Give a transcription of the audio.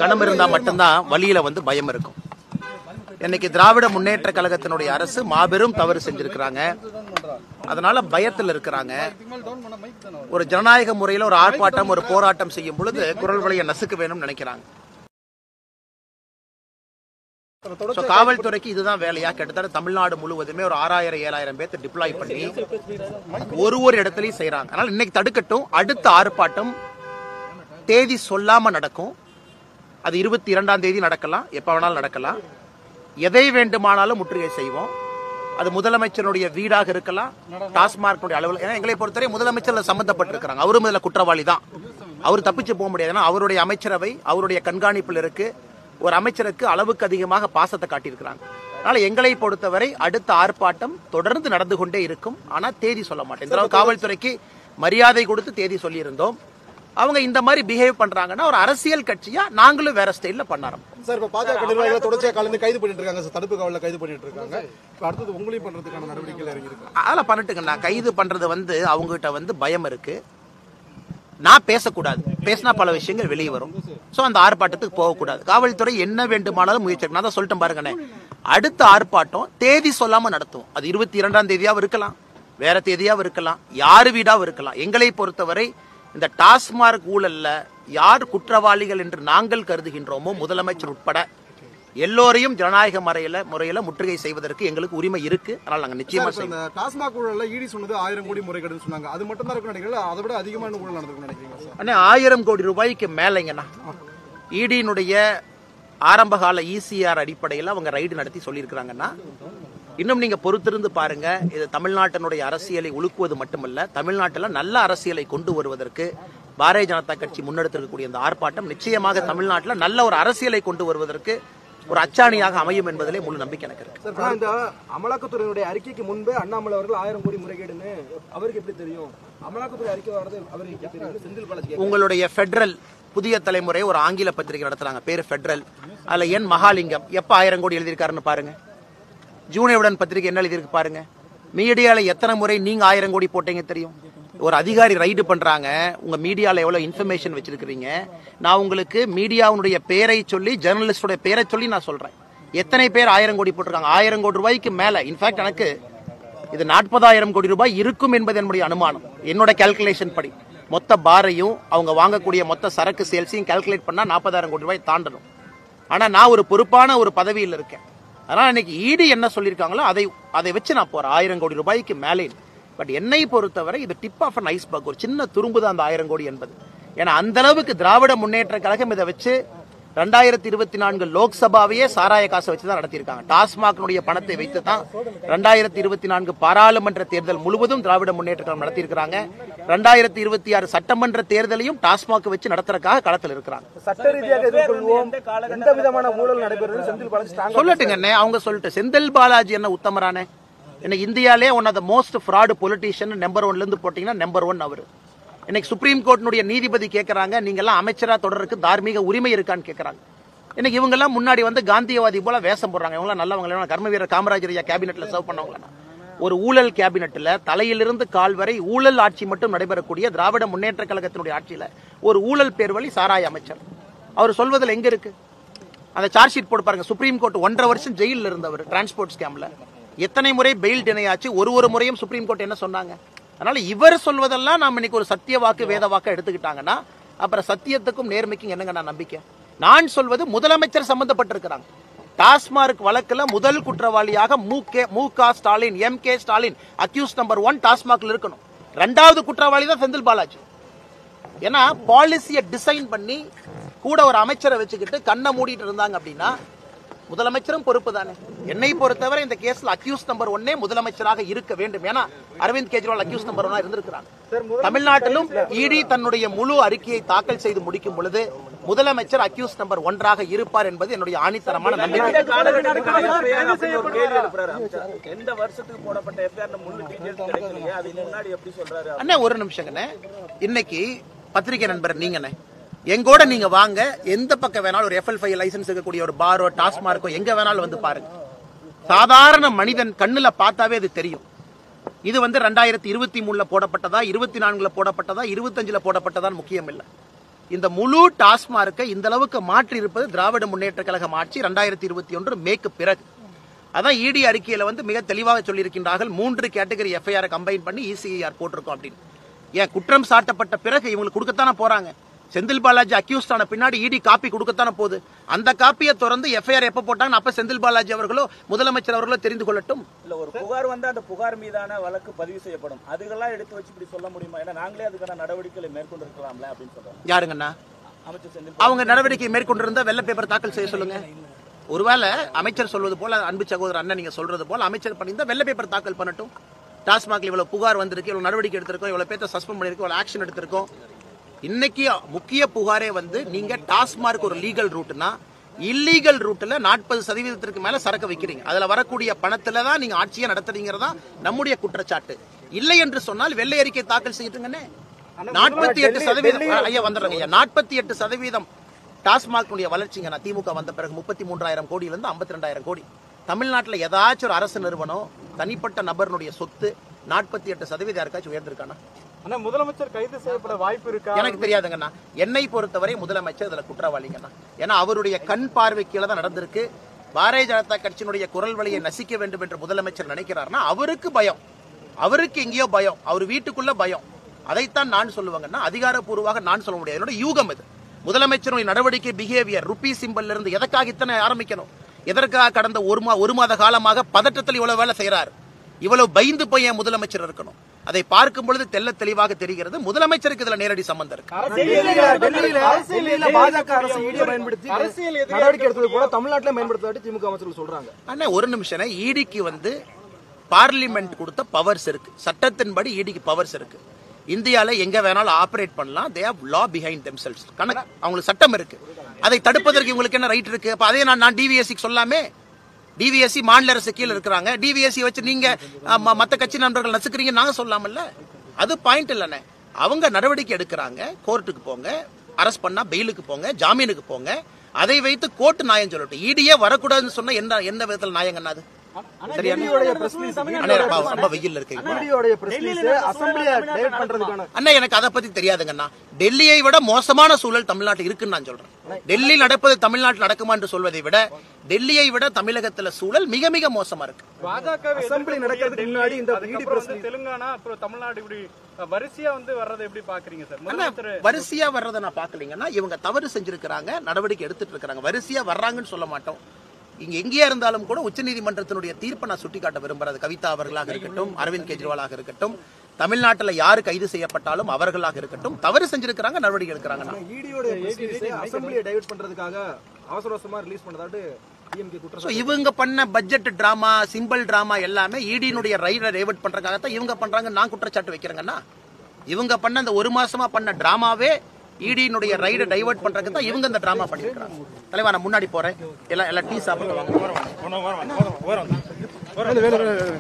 கணம் இருந்தா மட்டும்தான் வழியில பயம் இருக்கும். இன்னைக்கு திராவிட முன்னேற்ற கழகத்தினுடைய அரசு மாபெரும் தவறு செஞ்சிருக்கிறாங்க. அதனால பயத்தில் இருக்கிறாங்க. ஒரு ஜனநாயக முறையில் ஒரு ஆர்ப்பாட்டம் ஒரு போராட்டம் செய்யும் பொழுது குரல் வழியை நசுக்க வேணும்னு நினைக்கிறாங்க. காவல்துறைக்கு இதுதான் வேலையா? கிட்டத்தட்ட தமிழ்நாடு முழுவதுமே ஒரு 6000-7000 பேர்த்து டிப்ளாய் பண்ணி ஒரு இடத்துலயும் செய்யறாங்க. அதனால இன்னைக்கு தடுக்கட்டும். அடுத்த ஆர்ப்பாட்டம் தேதி சொல்லாம நடக்கும். அது 22ஆம் தேதி நடக்கலாம், எப்ப வேணாலும் நடக்கலாம். எதை வேண்டுமானாலும் முற்றுகை செய்வோம். அது முதலமைச்சருடைய வீடாக இருக்கலாம், டாஸ்மார்க் அலுவலகம். எங்களை பொறுத்தவரை முதலமைச்சர் சம்பந்தப்பட்டிருக்கிறாங்க. அவரும் இதுல குற்றவாளி தான். அவர் தப்பிச்சு போக முடியாது. அவருடைய அமைச்சரவை அவருடைய கண்காணிப்பில் இருக்கு. ஒரு அமைச்சருக்கு அளவுக்கு அதிகமாக பாசத்தை காட்டியிருக்கிறாங்க. அதனால எங்களை பொறுத்தவரை அடுத்த ஆர்ப்பாட்டம் தொடர்ந்து நடந்து கொண்டே இருக்கும். ஆனா தேதி சொல்ல மாட்டேன். காவல்துறைக்கு மரியாதை கொடுத்து தேதி சொல்லியிருந்தோம். அவங்க இந்த மாதிரி பிஹேவ் பண்றாங்கன்னா ஒரு அரசியல் கட்சியா நாங்களும் வேற ஸ்டைல்ல பண்ணறோம். சார், இப்ப பாஜக நிர்வாகிகளை தொடர்ச்சியா கலந்து கைது பண்ணிட்டு இருக்காங்க. தடுப்பு காவல்ல கைது பண்ணிட்டு இருக்காங்க. இப்ப அடுத்து உங்களையும் பண்றதுக்கான நடவடிக்கைகள் இறங்கி இருக்கு. அதெல்லாம் பண்ணிட்டுங்க. கைது பண்றது அவங்க கிட்ட பயம் இருக்கு. நான் பேசக்கூடாது. பேசினா பல விஷயங்கள் வெளியே வரும். சோ அந்த ஆர்ப்பாட்டத்துக்கு போகக்கூடாது. காவல்துறை என்ன வேண்டுமானாலும் முயற்சி. நான் தான் சொல்லிட்டேன் பாருங்கண்ணே. அடுத்த ஆர்ப்பாட்டம் தேதி சொல்லாம நடத்தும். அது 22ஆம் தேதியாவும் இருக்கலாம், வேற தேதியாவும் இருக்கலாம், யாரு வீடாவும் இருக்கலாம். எங்களை பொறுத்தவரை இந்த டாஸ்மார்க் ஊழல்ல யார் குற்றவாளிகள் என்று நாங்கள் கருதுகின்றோமோ முதலமைச்சர் உட்பட எல்லோரையும் ஜனநாயக முறையில முற்றுகை செய்வதற்கு எங்களுக்கு உரிமை இருக்கு. அதனால நாங்க நிச்சயமா செய்வோம். டாஸ்மாக் ஊழல்ல ஈடி சொன்னது 1000 கோடி முறைகேடுன்னு சொன்னாங்க. அது மட்டும் தான் இருக்குன்னு நினைக்கிறீங்களா? அதை விட அதிகமான ஊழல் நடந்திருக்குன்னு நினைக்கிறீங்களா? அண்ணே, 1000 கோடி ரூபாய்க்கு மேலைங்கண்ணா. ஈடியினுடைய ஆரம்பகால ECR அடிப்படையில் அவங்க ரைடு நடத்தி சொல்லியிருக்கிறாங்கன்னா, இன்னும் நீங்க பொறுத்திருந்து பாருங்க. இது தமிழ்நாட்டினுடைய அரசியலை உலுக்குவது மட்டுமல்ல, தமிழ்நாட்டில் நல்ல அரசியலை கொண்டு வருவதற்கு பாரதிய ஜனதா கட்சி முன்னெடுத்திருக்கக்கூடிய இந்த ஆர்ப்பாட்டம் நிச்சயமாக தமிழ்நாட்டில் நல்ல ஒரு அரசியலை கொண்டு வருவதற்கு ஒரு அச்சாணியாக அமையும் என்பதிலே முழு நம்பிக்கை எனக்கு இருக்கு. இந்த அமலாக்கத்துறையினுடைய அறிக்கைக்கு முன்பே அண்ணாமலை அவர்கள் 1000 கோடி முறைகேடுன்னு அவருக்கு எப்படி தெரியும்? அமலாக்கத்துறை அறிக்கை வரது அவருக்கு எப்படி தெரியும்? செந்தில் பாலாஜி உங்களுடைய பெடரல் புதிய தலைமுறை ஒரு ஆங்கில பத்திரிகை நடத்துறாங்க, பேரு பெடரல். அதுல என் மகாலிங்கம் எப்ப 1000 கோடி எழுதியிருக்காருன்னு பாருங்க. ஜூனியருடன் பத்திரிகை என்ன எழுதியிருக்கு பாருங்க. மீடியால எத்தனை முறை நீங்க 1000 கோடி போட்டீங்க தெரியும். ஒரு அதிகாரி ரைடு பண்றாங்க, உங்க மீடியால எவ்வளவு இன்ஃபர்மேஷன் வச்சிருக்கீங்க. நான் உங்களுக்கு மீடியாவுடைய பேரை சொல்லி, ஜெர்னலிஸ்டோட பேரை சொல்லி நான் சொல்றேன். எத்தனை பேர் 1000 கோடி போட்டிருக்காங்க? 1000 கோடி ரூபாய்க்கு மேல. இன்ஃபேக்ட் எனக்கு இது 40,000 கோடி ரூபாய் இருக்கும் என்பது என்னுடைய அனுமானம். என்னோட கால்குலேஷன் படி மொத்த பாரையும் அவங்க வாங்கக்கூடிய மொத்த சரக்கு சேல்ஸையும் கால்குலேட் பண்ணா 40,000 கோடி ரூபாய் தாண்டணும். ஆனா நான் ஒரு பொறுப்பான ஒரு பதவியில் இருக்கேன். அதனால இன்னைக்கு ஈடி என்ன சொல்லியிருக்காங்களோ அதை வச்சு நான் போறேன். 1000 கோடி ரூபாய்க்கு மேலே. பட் என்னை பொறுத்தவரை இது டிப் ஆஃப் அன் ஐஸ்பர்க், ஒரு சின்ன துரும்பு தான் அந்த 1000 கோடி என்பது. ஏன்னா அந்த அளவுக்கு திராவிட முன்னேற்ற கழகம் இதை வச்சு 2024 லோக்சபாவையே சாராய காசை வச்சுதான் நடத்தியிருக்காங்க. டாஸ்மாக்னுடைய பணத்தை வைத்து தான் 2024 பாராளுமன்ற தேர்தல் முழுவதும் திராவிட முன்னேற்ற கழகம் நடத்தியிருக்கிறாங்க. 2026 சட்டமன்ற தேர்தலையும் டாஸ்மாக் வச்சு நடத்துறதுக்காக களத்தில் இருக்கிறாங்க. சட்ட ரீதியாக எதிர்கொள்வோம். எந்த விதமான ஊழல் நடைபெறுவது செந்தில் பாலாஜி சொல்லட்டுங்க. அவங்க சொல்லிட்டு செந்தில் பாலாஜி என்ன உத்தமரானே? இன்னைக்கு இந்தியாலே one of the most fraud politician number 1ல இருந்து போட்டீங்கன்னா நம்பர் 1 அவரு. இன்னைக்கு சுப்ரீம் கோர்ட்டினுடைய நீதிபதி கேட்கறாங்க, நீங்க எல்லாம் அமைச்சரா தொடருக்கு தார்மீக உரிமை இருக்கான்னு கேட்கறாங்க. இன்னைக்கு இவங்க எல்லாம் முன்னாடி காந்தியவாதி போல வேஷம் போடுறாங்க. இவங்க நல்லவங்க, கர்ம வீரர் காமராஜர் கேபினெட்ல சர்வ் பண்ணவங்க. ஒரு ஊழல் கேபினெட்ல தலையிலிருந்து கால் வரை ஊழல் ஆட்சி மட்டும் நடைபெறக்கூடிய திராவிட முன்னேற்ற கழகத்தினுடைய ஆட்சியில ஒரு ஊழல் பேர்வழி சாராய அமைச்சர். அவர் சொல்வதில் எங்க இருக்கு? அந்த சார்ஜ் ஷீட் போட்டு பாருங்க. சுப்ரீம் கோர்ட் 1.5 வருஷம் ஜெயிலில் இருந்தவர் டிரான்ஸ்போர்ட் ஸ்கேம்ல. எத்தனை முறை பெயில் டினை ஆச்சு. ஒரு முறையும் சுப்ரீம் கோர்ட் என்ன சொன்னாங்க? அதனால இவர் சொல்வதெல்லாம் நாம இன்னைக்கு ஒரு சத்திய வாக்கு வேத வாக்கு எடுத்துக்கிட்டாங்கன்னா அப்புறம் சத்தியத்துக்கும் நேர்மைக்கும் என்னங்க நான் நம்பிக்கை? நான் சொல்வது முதலமைச்சர் சம்பந்தப்பட்டிருக்கிறாங்க. டாஸ்மார்க் வழக்குல முதல் குற்றவாளியாக மு.க. Stalin, M.K. Stalin accused number 1 டாஸ்மாக்ல இருக்கணும். 2வது குற்றவாளி தான் செந்தில் பாலாஜி. ஏன்னா பாலிசியை டிசைன் பண்ணி கூட ஒரு அமைச்சரை வச்சுக்கிட்டு கண்ணை மூடிட்டு இருந்தாங்க அப்படின்னா முதலமைச்சரும் பொறுப்பு தானே. என்னை பொறுத்தவரை இந்த கேஸ்ல அக்யூஸ் நம்பர் 1 முதலமைச்சராக இருக்க வேண்டும். ஏன்னா அரவிந்த் கெஜ்ரிவால் அக்யூஸ் நம்பர் 1 இருந்திருக்கிறாங்க. தமிழ்நாட்டிலும் இடி தன்னுடைய முழு அறிக்கையை தாக்கல் செய்து முடிக்கும் பொழுது முதலமைச்சர் அக்யூஸ் நம்பர் 1 இருப்பார் என்பது என்னுடைய ஆணித்தரமான நம்பிக்கை. அண்ணே ஒரு நிமிஷங்கண்ணே. இன்னைக்கு பத்திரிகை நண்பர் நீங்கண்ணே, எங்கூட நீங்க வாங்க. எந்த பக்கம் வேணாலும் ஒரு FL5 லைசன்ஸ் இருக்கக்கூடிய ஒரு பாரோ டாஸ்மார்க்கோ எங்க வேணாலும் பாருங்க. சாதாரண மனிதன் கண்ணுல பார்த்தாவே அது தெரியும். இது 2023 போடப்பட்டதா, 24 போடப்பட்டதா, 25 போடப்பட்டதா முக்கியம் இல்லை. இந்த முழு டாஸ்மார்க்கை இந்த அளவுக்கு மாற்றி இருப்பது திராவிட முன்னேற்ற கழகம் ஆட்சி 2021 மேக்கு பிறகு. அதான் இடி அறிக்கையில வந்து மிக தெளிவாக சொல்லியிருக்கின்றார்கள் 3 கேட்டகரி எஃப்ஐஆர் கம்பைன் பண்ணி இசிஐஆர் போட்டிருக்கோம் அப்படின்னு. ஏன் குற்றம் சாட்டப்பட்ட பிறகு இவங்களுக்கு கொடுக்கத்தானே போறாங்க. செந்தில் பாலாஜி அக்யூஸ்ட் ஆன பின்னாடி இடி காப்பி கொடுக்கத்தானே போகுது. அந்த காப்பியை திறந்து எஃப்ஐஆர் எப்ப போட்டாங்க அப்ப செந்தில் பாலாஜி அவர்களோ முதலமைச்சர் அவர்களோ தெரிந்து கொள்ளட்டும். இல்ல ஒரு புகார் வந்தா அந்த புகார் மீதான வழக்கு பதிவு செய்யப்படும். அதுக்கெல்லாம் எடுத்து வச்சு இப்படி சொல்ல முடியுமா? ஏன்னா நாங்களே அதுக்கான நடவடிக்கைகளை மேற்கொண்டு இருக்கலாம்ல அப்படின்னு சொல்றாங்க. யாருங்கண்ணா? அமைச்சர் செந்தில் அவங்க நடவடிக்கை மேற்கொண்டிருந்தா வெள்ளை பேப்பர் தாக்கல் செய்ய சொல்லுங்க. ஒருவேளை அமைச்சர் சொல்வது போல, அன்பு சகோதரர் அண்ணன் நீங்க சொல்றது போல அமைச்சர் பண்ணியிருந்தா வெள்ளை பேப்பர் தாக்கல் பண்ணட்டும். டாஸ்மாக்ல இவ்வளவு புகார் வந்திருக்கு, இவ்வளவு நடவடிக்கை எடுத்திருக்கோம், இவ்வளவு பேர்த்த சஸ்பெண்ட் பண்ணிருக்கோம், இவ்வளவு ஆக்ஷன் எடுத்திருக்கோம். இன்னைக்கு முக்கிய புகாரே வந்து நீங்க டாஸ்மார்க் ஒரு லீகல் ரூட்னா இல்லீகல் ரூட்ல 40% மேல சரக்கு வைக்கிறீங்க. அதுல வரக்கூடிய பணத்துல தான் நீங்க ஆட்சியை நடத்துறீங்கிறதா நம்முடைய குற்றச்சாட்டு. இல்லை என்று சொன்னால் வெள்ளை அறிக்கை தாக்கல் செய்யுங்கன்னே. 48% ஐயா வந்துடுறாங்க ஐயா. 48% டாஸ்மாக் வளர்ச்சிங்க. திமுக வந்த பிறகு 33,000 கோடியிலிருந்து 52,000 கோடி. தமிழ்நாட்டில் ஏதாச்சும் ஒரு அரசு நிறுவனம் தனிப்பட்ட நபருடைய சொத்து 48% யாருக்காச்சும் உயர்ந்திருக்கானா? முதலமைச்சர் கைது செய்யப்பட வாய்ப்பு இருக்கா? எனக்கு தெரியாதுங்கண்ணா. என்னை பொறுத்தவரை முதலமைச்சர் இதுல குற்றவாளிங்கண்ணா. ஏன்னா அவருடைய கண் பார்வை கீழே தான் நடந்திருக்கு. பாரதிய ஜனதா கட்சியினுடைய குரல் வழியை நசிக்க வேண்டும் என்று முதலமைச்சர் நினைக்கிறார்னா அவருக்கு பயம், அவருக்கு எங்கேயோ பயம், அவர் வீட்டுக்குள்ள பயம். அதைத்தான் நான் சொல்லுவாங்கன்னா அதிகாரப்பூர்வமாக நான் சொல்ல முடியாது. என்னோட யூகம் இது. முதலமைச்சருடைய நடவடிக்கை பிஹேவியர் ருபி சிம்பல் இருந்து எதற்காக இத்தனை ஆரம்பிக்கணும்? எதற்காக கடந்த ஒரு மாத காலமாக பதட்டத்தில் இவ்வளவு வேலை செய்யறாரு? இவ்வளவு பயந்து போய் என் முதலமைச்சர் இருக்கணும். அதை பார்க்கும் பொழுது தெல்ல தெளிவாக தெரிகிறது முதலமைச்சருக்கு இதுல நேரடி சம்பந்தம் இருக்கு. அண்ணா ஒரு நிமிஷம், ஈடிக்கு வந்து பார்லிமெண்ட் கொடுத்த பவர்ஸ் இருக்கு, சட்டத்தின்படி ஈடிக்கு பவர்ஸ் இருக்கு. இந்தியால எங்க வேணாலும் ஆபரேட் பண்ணலாம். they have law behind themselves. கணக்கு அவங்களுக்கு சட்டம் இருக்கு. அதை தடுப்பதற்கு இவங்களுக்கு என்ன ரைட் இருக்கு? அப்ப அதே நான் டிவிஎஸ்சி சொல்லாமே. டிவிஎஸ்சி மாநில அரசு கீழே இருக்கிறாங்க. டிவிஎஸ்சி வச்சு நீங்க மத்த கட்சி நண்பர்கள் நசுக்கிறீங்க நாங்க சொல்லாமல்ல. அது பாயிண்ட் இல்லனே. அவங்க நடவடிக்கை எடுக்கிறாங்க, கோர்ட்டுக்கு போங்க, அரெஸ்ட் பண்ணா பெயிலுக்கு போங்க, ஜாமீனுக்கு போங்க. அதை வைத்து கோர்ட் நியாயம் சொல்லட்டும். ஈடியே வரக்கூடாதுன்னு சொன்னா என்ன விதத்தில் நியாயங்கண்ணா? அது அண்ணா எனக்கு அதை பத்தி தெரியாதுங்கண்ணா. டெல்லியை விட மோசமான சூழல் தமிழ்நாட்டில் இருக்குன்னு நான் சொல்றேன். டெல்லி நடப்பது தமிழ்நாட்டில் நடக்குமா என்று சொல்வதை விட டெல்லியை விட தமிழகத்துல சூழல் மிக மிக மோசமா இருக்கு. அசெம்பிளி நடக்கிறதுக்கு முன்னாடி இந்த தெலுங்கானா அப்புறம் தமிழ்நாடு இப்படி வரிசையா வர்றதை எப்படி பாக்குறீங்க சார்? வரிசையா வர்றதை நான் பாக்கலீங்கன்னா இவங்க தவறு செஞ்சிருக்கிறாங்க, நடவடிக்கை எடுத்துட்டு இருக்காங்க. வரிசையா வர்றாங்கன்னு சொல்ல மாட்டோம். இங்க எங்கேயா இருந்தாலும் கூட உச்சநீதிமன்றத்தினுடைய தீர்ப்பை நான் சுட்டிக்காட்ட விரும்புறது. கவிதா அவர்களாக இருக்கட்டும், அரவிந்த் கெஜ்ரிவாலாக இருக்கட்டும், தமிழ்நாட்டில் யாரு கைது செய்யப்பட்டாலும் அவர்களாக இருக்கட்டும், தவறு செஞ்சிருக்கிறாங்க, நடவடிக்கை எடுக்கிறாங்க. இவங்க பண்ண பட்ஜெட் டிராமா, சிம்பிள் டிராமா எல்லாமே ஈடியினுடைய ரைடை டைவர்ட் பண்றதுக்காகத்தான் இவங்க பண்றாங்க. நான் குற்றச்சாட்டு வைக்கிறேங்கன்னா இவங்க பண்ண அந்த ஒரு மாசமா பண்ண டிராமாவே ஈடியினுடைய ரைடை டைவர்ட் பண்றதுக்கு தான் இவங்க இந்த டிராமா பண்ணிருக்காங்க. தலைவா நான் முன்னாடி போறேன். எல்லாம் டீ சாப்பிட்டு வாங்க.